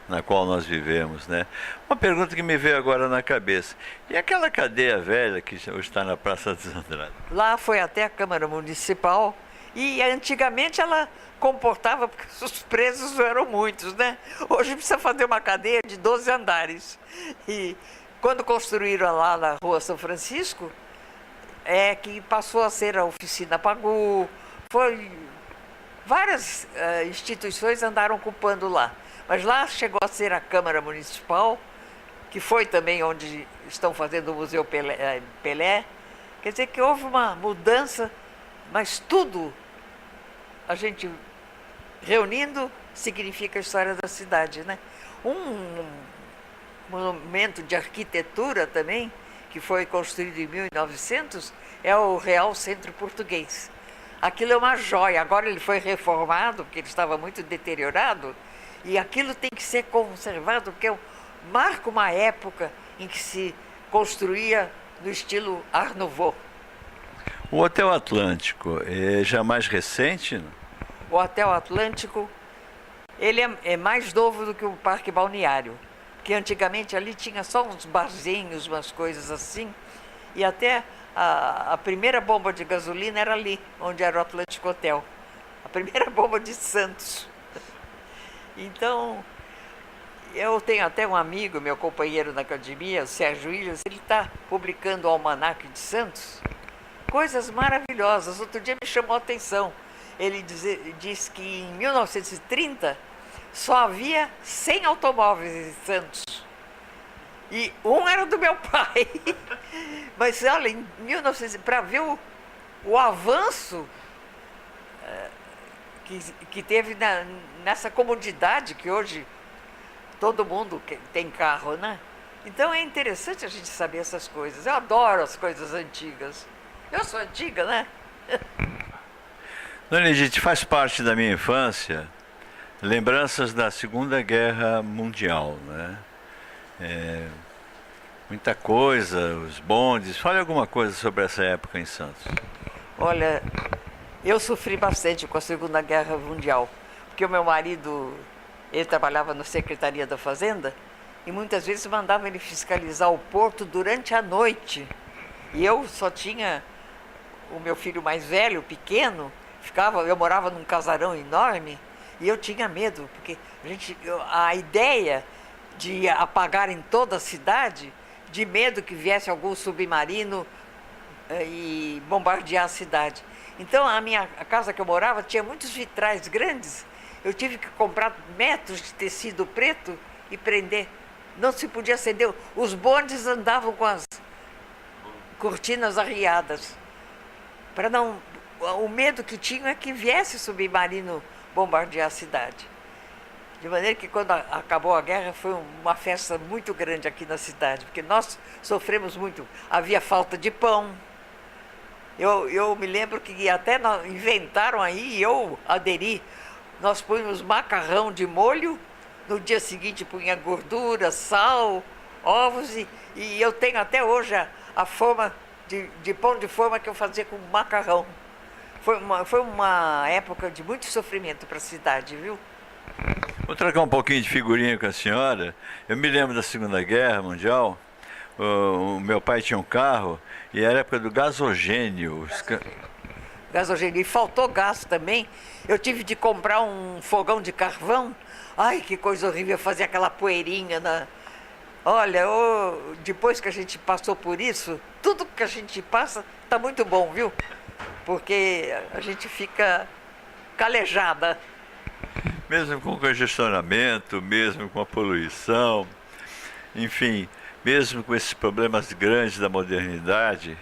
na qual nós vivemos, né? Uma pergunta que me veio agora na cabeça. E aquela cadeia velha que hoje está na Praça dos Andrades? Lá foi até a Câmara Municipal e antigamente ela comportava, porque os presos eram muitos, né? Hoje precisa fazer uma cadeia de 12 andares. E quando construíram lá na Rua São Francisco, é que passou a ser a oficina Pagu, várias instituições andaram ocupando lá. Mas lá chegou a ser a Câmara Municipal, que foi também onde estão fazendo o Museu Pelé. Quer dizer que houve uma mudança, mas tudo a gente reunindo significa a história da cidade, né? Um monumento de arquitetura também, que foi construído em 1900, é o Real Centro Português. Aquilo é uma joia. Agora ele foi reformado, porque ele estava muito deteriorado, e aquilo tem que ser conservado, porque marca uma época em que se construía no estilo Art Nouveau. O Hotel Atlântico é já mais recente? Não? O Hotel Atlântico, ele é mais novo do que o Parque Balneário, porque antigamente ali tinha só uns barzinhos, umas coisas assim, e até a primeira bomba de gasolina era ali, onde era o Atlântico Hotel. A primeira bomba de Santos. Então, eu tenho até um amigo, meu companheiro na academia, o Sérgio Williams, ele está publicando o Almanaque de Santos. Coisas maravilhosas. Outro dia me chamou a atenção. Ele disse que em 1930 só havia 100 automóveis em Santos. E um era do meu pai. Mas olha, em 1900, para ver o avanço que teve nessa comodidade que hoje todo mundo tem carro, né? Então é interessante a gente saber essas coisas. Eu adoro as coisas antigas. Eu sou antiga, né? Dona Edith, faz parte da minha infância lembranças da Segunda Guerra Mundial, né? Muita coisa, os bondes. Fale alguma coisa sobre essa época em Santos. Olha, eu sofri bastante com a Segunda Guerra Mundial, porque o meu marido, ele trabalhava na Secretaria da Fazenda e muitas vezes mandava ele fiscalizar o porto durante a noite. E eu só tinha o meu filho mais velho, pequeno, eu morava num casarão enorme e eu tinha medo, porque a ideia de apagar em toda a cidade, de medo que viesse algum submarino e bombardear a cidade. Então a casa que eu morava tinha muitos vitrais grandes, eu tive que comprar metros de tecido preto e prender. Não se podia acender, os bondes andavam com as cortinas arriadas, para não... O medo que tinha é que viesse submarino bombardear a cidade. De maneira que quando acabou a guerra foi uma festa muito grande aqui na cidade, porque nós sofremos muito. Havia falta de pão. Eu me lembro que até inventaram aí, e eu aderi, nós punhamos macarrão de molho, no dia seguinte punha gordura, sal, ovos, e eu tenho até hoje a forma de pão de forma que eu fazia com macarrão. Foi uma época de muito sofrimento para a cidade, viu? Vou trocar um pouquinho de figurinha com a senhora. Eu me lembro da Segunda Guerra Mundial. O meu pai tinha um carro e era a época do gasogênio. Gasogênio. E faltou gás também. Eu tive de comprar um fogão de carvão. Ai, que coisa horrível fazer aquela poeirinha. Olha, depois que a gente passou por isso, tudo que a gente passa está muito bom, viu? Porque a gente fica calejada. Mesmo com o congestionamento, mesmo com a poluição, enfim, mesmo com esses problemas grandes da modernidade,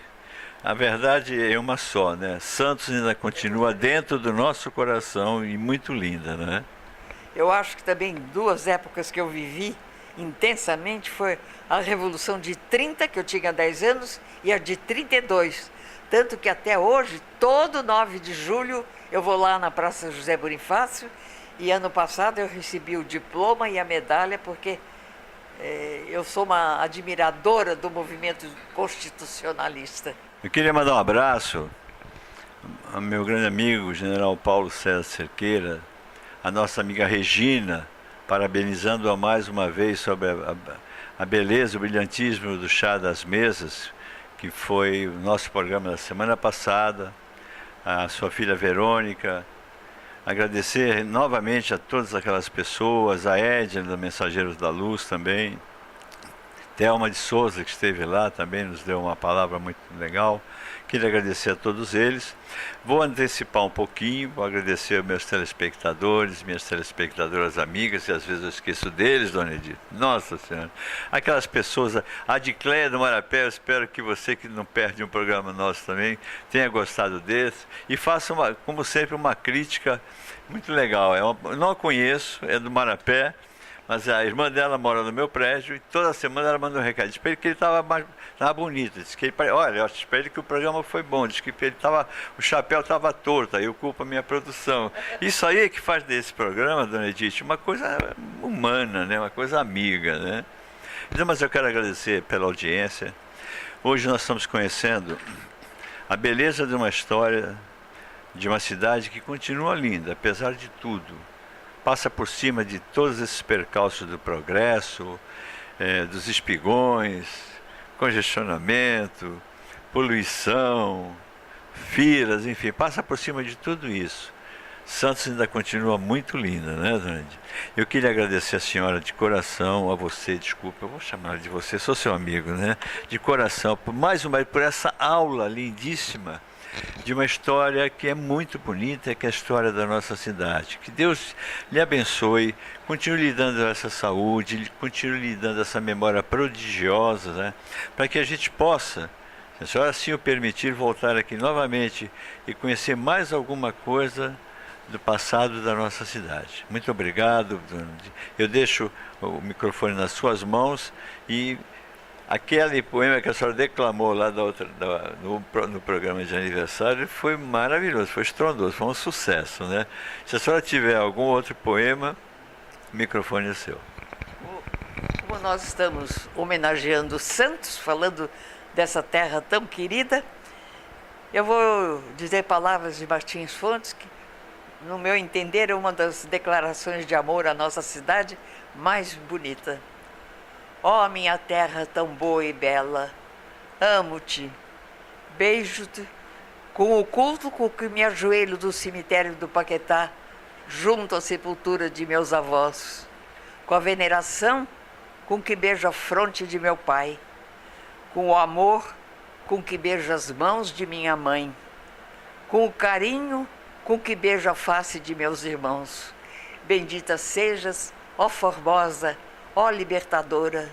a verdade é uma só, né? Santos ainda continua dentro do nosso coração e muito linda, né? Eu acho que também duas épocas que eu vivi intensamente foi a Revolução de 30, que eu tinha 10 anos, e a de 32. Tanto que até hoje, todo 9 de julho, eu vou lá na Praça José Bonifácio, e ano passado eu recebi o diploma e a medalha, porque eu sou uma admiradora do movimento constitucionalista. Eu queria mandar um abraço ao meu grande amigo, o general Paulo César Cerqueira, a nossa amiga Regina, parabenizando-a mais uma vez sobre a beleza, o brilhantismo do Chá das Mesas, que foi o nosso programa da semana passada, a sua filha Verônica. Agradecer novamente a todas aquelas pessoas, a Edna, da Mensageiros da Luz também, Thelma de Souza, que esteve lá, também nos deu uma palavra muito legal. Queria agradecer a todos eles. Vou antecipar um pouquinho, vou agradecer aos meus telespectadores, minhas telespectadoras amigas, e às vezes eu esqueço deles, Dona Edith. Nossa Senhora. Aquelas pessoas, a Dicléia do Marapé, eu espero que você, que não perde um programa nosso também, tenha gostado desse, e faça, como sempre, uma crítica muito legal. Eu não a conheço, é do Marapé, mas a irmã dela mora no meu prédio e toda semana ela manda um recado. Diz para ele que ele estava bonito. Diz que ele, olha, eu disse para ele que o programa foi bom. Diz que ele o chapéu estava torto, aí eu culpo a minha produção. Isso aí é que faz desse programa, Dona Edith, uma coisa humana, né? Uma coisa amiga, né? Então, mas eu quero agradecer pela audiência. Hoje nós estamos conhecendo a beleza de uma história de uma cidade que continua linda, apesar de tudo. Passa por cima de todos esses percalços do progresso, dos espigões, congestionamento, poluição, filas, enfim, passa por cima de tudo isso. Santos ainda continua muito linda, né, Dona Edith? Eu queria agradecer a senhora de coração, a você, desculpa, eu vou chamar de você, sou seu amigo, né? De coração, por essa aula lindíssima de uma história que é muito bonita, que é a história da nossa cidade. Que Deus lhe abençoe, continue lhe dando essa saúde, continue lhe dando essa memória prodigiosa, né? Para que a gente possa, se a senhora assim o permitir, voltar aqui novamente e conhecer mais alguma coisa do passado da nossa cidade. Muito obrigado. Eu deixo o microfone nas suas mãos aquele poema que a senhora declamou lá no programa de aniversário foi maravilhoso, foi estrondoso, foi um sucesso, né? Se a senhora tiver algum outro poema, o microfone é seu. Como nós estamos homenageando Santos, falando dessa terra tão querida, eu vou dizer palavras de Martins Fontes, que, no meu entender, é uma das declarações de amor à nossa cidade mais bonita. Ó minha terra tão boa e bela, amo-te, beijo-te, com o culto com que me ajoelho do cemitério do Paquetá, junto à sepultura de meus avós, com a veneração com que beijo a fronte de meu pai, com o amor com que beijo as mãos de minha mãe, com o carinho com que beijo a face de meus irmãos. Bendita sejas, ó Formosa, ó libertadora,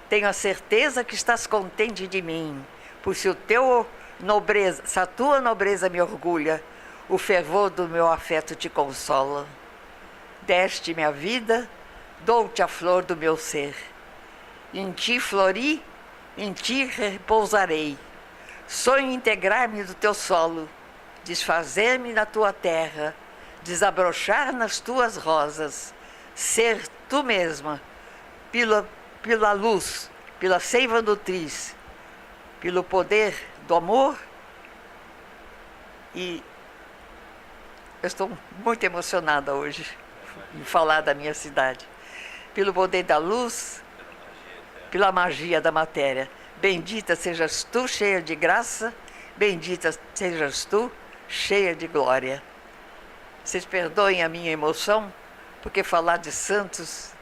tenho a certeza que estás contente de mim, por se a tua nobreza me orgulha, o fervor do meu afeto te consola. Deste-me a vida, dou-te a flor do meu ser. Em ti flori, em ti repousarei. Sonho integrar-me do teu solo, desfazer-me na tua terra, desabrochar nas tuas rosas, ser tu mesma, pela luz, pela seiva nutriz, pelo poder do amor. E eu estou muito emocionada hoje em falar da minha cidade. Pelo poder da luz, pela magia da matéria. Bendita sejas tu, cheia de graça, bendita sejas tu, cheia de glória. Vocês perdoem a minha emoção, porque falar de Santos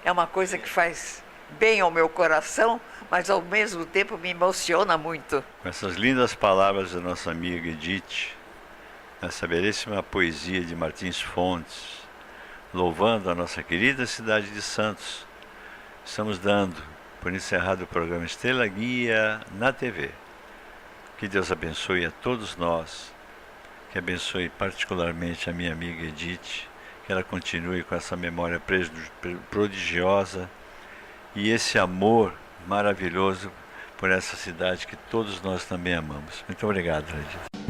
é uma coisa que faz bem ao meu coração, mas ao mesmo tempo me emociona muito. Com essas lindas palavras da nossa amiga Edith, essa belíssima poesia de Martins Fontes, louvando a nossa querida cidade de Santos, estamos dando por encerrado o programa Estrela Guia na TV. Que Deus abençoe a todos nós, que abençoe particularmente a minha amiga Edith, que ela continue com essa memória prodigiosa e esse amor maravilhoso por essa cidade que todos nós também amamos. Muito obrigado, Edith.